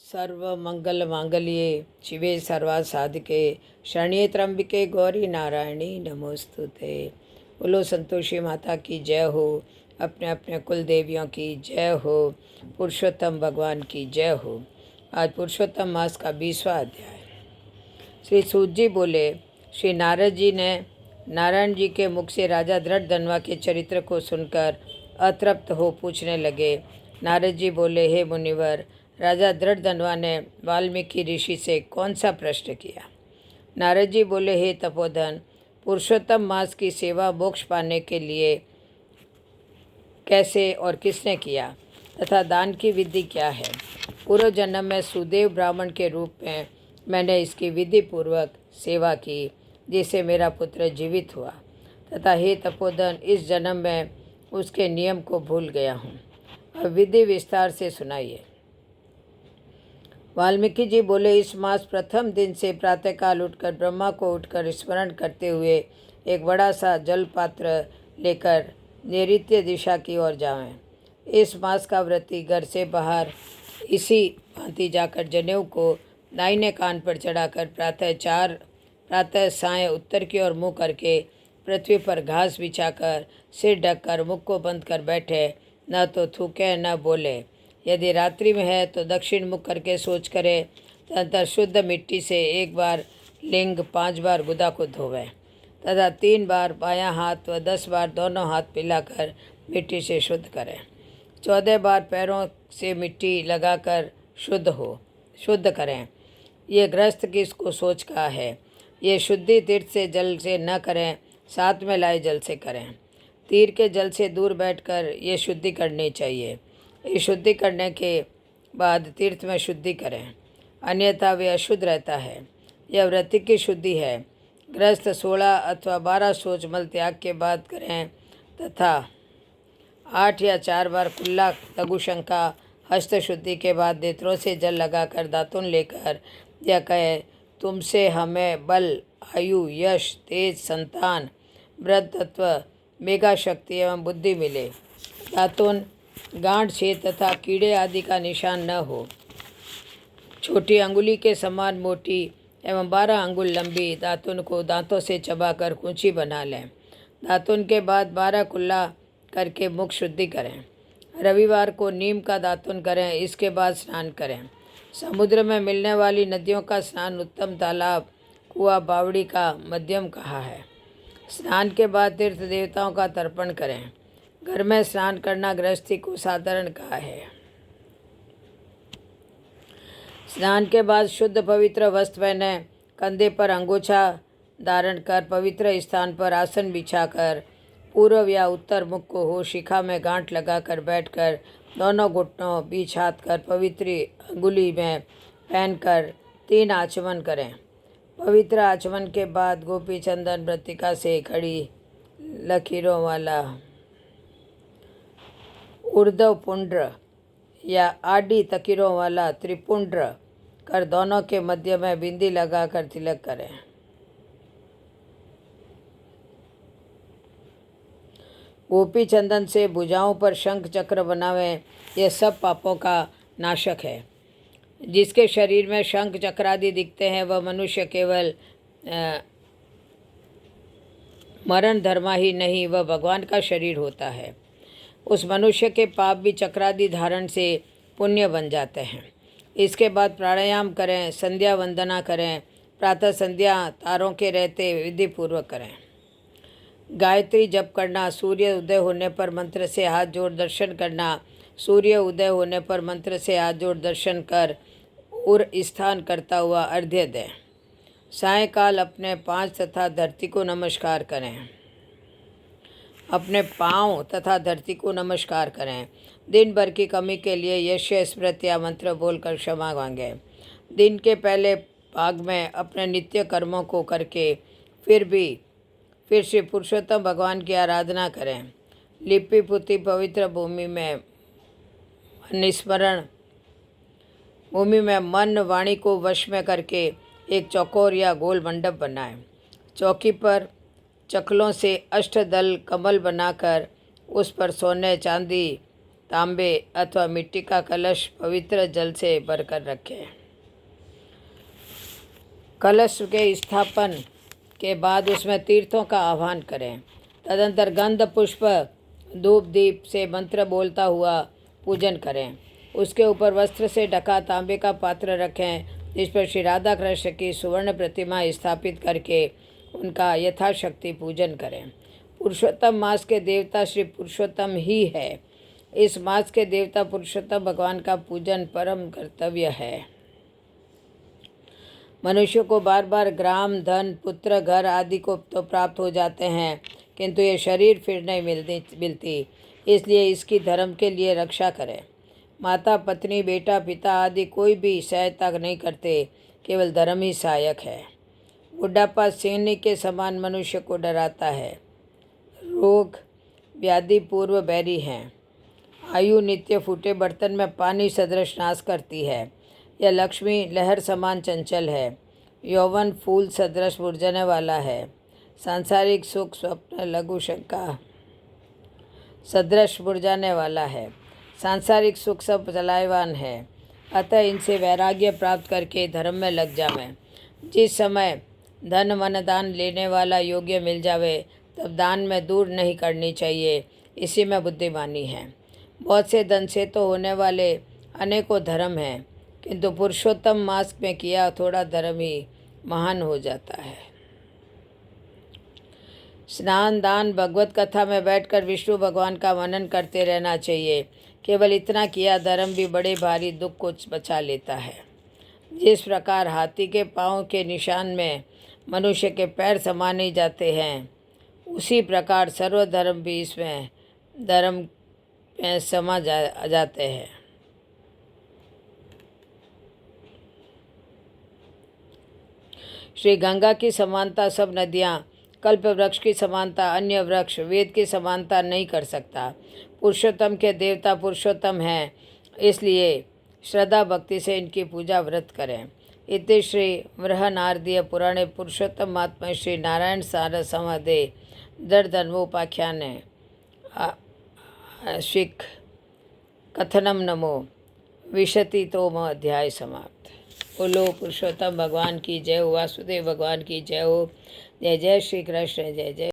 सर्वमंगलमांगल्ये शिवे सर्वासाधिके शरण्ये त्र्यंबिके गौरी नारायणी नमोस्तुते। बोलो संतोषी माता की जय हो, अपने अपने कुल देवियों की जय हो, पुरुषोत्तम भगवान की जय हो। आज पुरुषोत्तम मास का 20वां अध्याय। श्री सूत जी बोले, श्री नारद जी ने नारायण जी के मुख से राजा धृतधनवा के चरित्र को सुनकर अतृप्त हो पूछने लगे। नारद जी बोले, हे मुनिवर, राजा धृतधनवा ने वाल्मीकि ऋषि से कौन सा प्रश्न किया? नारद जी बोले, हे तपोधन, पुरुषोत्तम मास की सेवा मोक्ष पाने के लिए कैसे और किसने किया तथा दान की विधि क्या है? पूर्व जन्म में सुदेव ब्राह्मण के रूप में मैंने इसकी विधि पूर्वक सेवा की, जिससे मेरा पुत्र जीवित हुआ, तथा हे तपोधन, इस जन्म में उसके नियम को भूल गया हूँ। अब विधि विस्तार से सुनाइए। वाल्मीकि जी बोले, इस मास प्रथम दिन से प्रातःकाल उठकर ब्रह्मा को उठकर स्मरण करते हुए एक बड़ा सा जल पात्र लेकर नैऋत्य दिशा की ओर जाएं। इस मास का व्रती घर से बाहर इसी भांति जाकर जनेऊ को दाहिने कान पर चढ़ाकर प्रातः साय उत्तर की ओर मुँह करके पृथ्वी पर घास बिछाकर सिर ढककर मुख को बंद कर बैठे, न तो थूके न बोले। यदि रात्रि में है तो दक्षिण मुख करके सोच करे, तदंतर शुद्ध मिट्टी से एक बार लिंग 5 बार गुदा को धोवे, तथा 3 बार बायां हाथ व 10 बार दोनों हाथ पिलाकर मिट्टी से शुद्ध करें। 14 बार पैरों से मिट्टी लगाकर शुद्ध करें। ये गृहस्थ की इसको सोच कहा है। ये शुद्धि तीर्थ से जल से न करें, साथ में लाए जल से करें। तीर के जल से दूर बैठकर ये शुद्धि करनी चाहिए। इस शुद्धि करने के बाद तीर्थ में शुद्धि करें, अन्यथा वे अशुद्ध रहता है। यह व्रति की शुद्धि है। गृहस्थ 16 अथवा 12 शौच मल त्याग के बाद करें, तथा 8 या 4 बार कुल्ला लघुशंका हस्त शुद्धि के बाद नेत्रों से जल लगाकर दातुन लेकर यह कहे, तुमसे हमें बल, आयु, यश, तेज, संतान, व्रत तत्व, मेघा शक्ति एवं बुद्धि मिले। दातुन गांठ, छेद तथा कीड़े आदि का निशान न हो। छोटी अंगुली के समान मोटी एवं 12 अंगुल लंबी दातुन को दांतों से चबाकर कूंची बना लें। दातुन के बाद 12 कुल्ला करके मुख शुद्धि करें। रविवार को नीम का दातुन करें, इसके बाद स्नान करें। समुद्र में मिलने वाली नदियों का स्नान उत्तम, तालाब, कुआं, बावड़ी का मध्यम कहा है। स्नान के बाद तीर्थ देवताओं का तर्पण करें। घर में स्नान करना गृहस्थी को साधारण कहा है। स्नान के बाद शुद्ध पवित्र वस्त्र पहने, कंधे पर अंगोछा धारण कर पवित्र स्थान पर आसन बिछाकर पूर्व या उत्तर मुख को हो, शिखा में गांठ लगाकर बैठकर दोनों घुटनों बीच हाथ कर पवित्र अंगुली में पहनकर 3 आचमन करें। पवित्र आचमन के बाद गोपी चंदन मृत्तिका से खड़ी लकीरों वाला ऊर्ध्व पुंड्र या आडी तकीरों वाला त्रिपुंड्र कर दोनों के मध्य में बिंदी लगाकर तिलक करें। गोपी चंदन से भुजाओं पर शंख चक्र बनावें। यह सब पापों का नाशक है। जिसके शरीर में शंख चक्र आदि दिखते हैं वह मनुष्य केवल मरण धर्मा ही नहीं, वह भगवान का शरीर होता है। उस मनुष्य के पाप भी चक्रादि धारण से पुण्य बन जाते हैं। इसके बाद प्राणायाम करें, संध्या वंदना करें। प्रातः संध्या तारों के रहते विधि पूर्वक करें। गायत्री जप करना, सूर्य उदय होने पर मंत्र से हाथ जोड़ दर्शन करना, सूर्य उदय होने पर मंत्र से हाथ जोड़ दर्शन कर उर स्थान करता हुआ अर्घ्य दें। सायंकाल अपने 5 तथा धरती को नमस्कार करें। अपने पाँव तथा धरती को नमस्कार करें। दिन भर की कमी के लिए यश, स्मृति या मंत्र बोलकर क्षमा मांगें। दिन के पहले भाग में अपने नित्य कर्मों को करके फिर श्री पुरुषोत्तम भगवान की आराधना करें। लिपि पुती पवित्र भूमि में मन वाणी को वश में करके एक चौकोर या गोल मंडप बनाएं। चौकी पर चकलों से अष्टदल कमल बनाकर उस पर सोने, चांदी तांबे अथवा मिट्टी का कलश पवित्र जल से भरकर रखें। कलश के स्थापन के बाद उसमें तीर्थों का आह्वान करें। तदंतर गंध पुष्प धूप दीप से मंत्र बोलता हुआ पूजन करें। उसके ऊपर वस्त्र से ढका तांबे का पात्र रखें, जिस पर श्री राधा कृष्ण की सुवर्ण प्रतिमा स्थापित करके उनका यथाशक्ति पूजन करें। पुरुषोत्तम मास के देवता श्री पुरुषोत्तम ही है। इस मास के देवता पुरुषोत्तम भगवान का पूजन परम कर्तव्य है। मनुष्य को बार बार ग्राम, धन, पुत्र, घर आदि को तो प्राप्त हो जाते हैं, किंतु ये शरीर फिर नहीं मिलती। इसलिए इसकी धर्म के लिए रक्षा करें। माता, पत्नी, बेटा, पिता आदि कोई भी सहायता नहीं करते, केवल धर्म ही सहायक है। बुढ़ापा सिंह के समान मनुष्य को डराता है। रोग व्याधि पूर्व बैरी हैं। आयु नित्य फूटे बर्तन में पानी सदृश नाश करती है। यह लक्ष्मी लहर समान चंचल है। यौवन फूल सदृश मुरझाने वाला है। सांसारिक सुख स्वप्न लघु शंका सदृश मुरझाने वाला है। सांसारिक सुख सब चलायवान है, अतः इनसे वैराग्य प्राप्त करके धर्म में लग जावें। जिस समय धन मन दान लेने वाला योग्य मिल जावे, तब दान में दूर नहीं करनी चाहिए। इसी में बुद्धिमानी है। बहुत से धन से तो होने वाले अनेकों धर्म हैं, किंतु पुरुषोत्तम मास में किया थोड़ा धर्म ही महान हो जाता है। स्नान दान भगवत कथा में बैठकर विष्णु भगवान का मनन करते रहना चाहिए। केवल इतना किया धर्म भी बड़े भारी दुख को बचा लेता है। जिस प्रकार हाथी के पाँव के निशान में मनुष्य के पैर समा नहीं जाते हैं, उसी प्रकार सर्वधर्म भी इसमें धर्म में समा जाते हैं। श्री गंगा की समानता सब नदियाँ, कल्प वृक्ष की समानता अन्य वृक्ष, वेद की समानता नहीं कर सकता। पुरुषोत्तम के देवता पुरुषोत्तम हैं, इसलिए श्रद्धा भक्ति से इनकी पूजा व्रत करें। इति श्री बृहन्नारदीय पुराणे पुरुषोत्तम महात्म्य श्री नारायण सार संवादे दर्धन्वोपाख्याने शिख कथनम नमो विशतितोम अध्याय समाप्त। बोलो पुरुषोत्तम भगवान की जय हो, वासुदेव भगवान की जय हो। जय जय श्री कृष्ण, जय जय।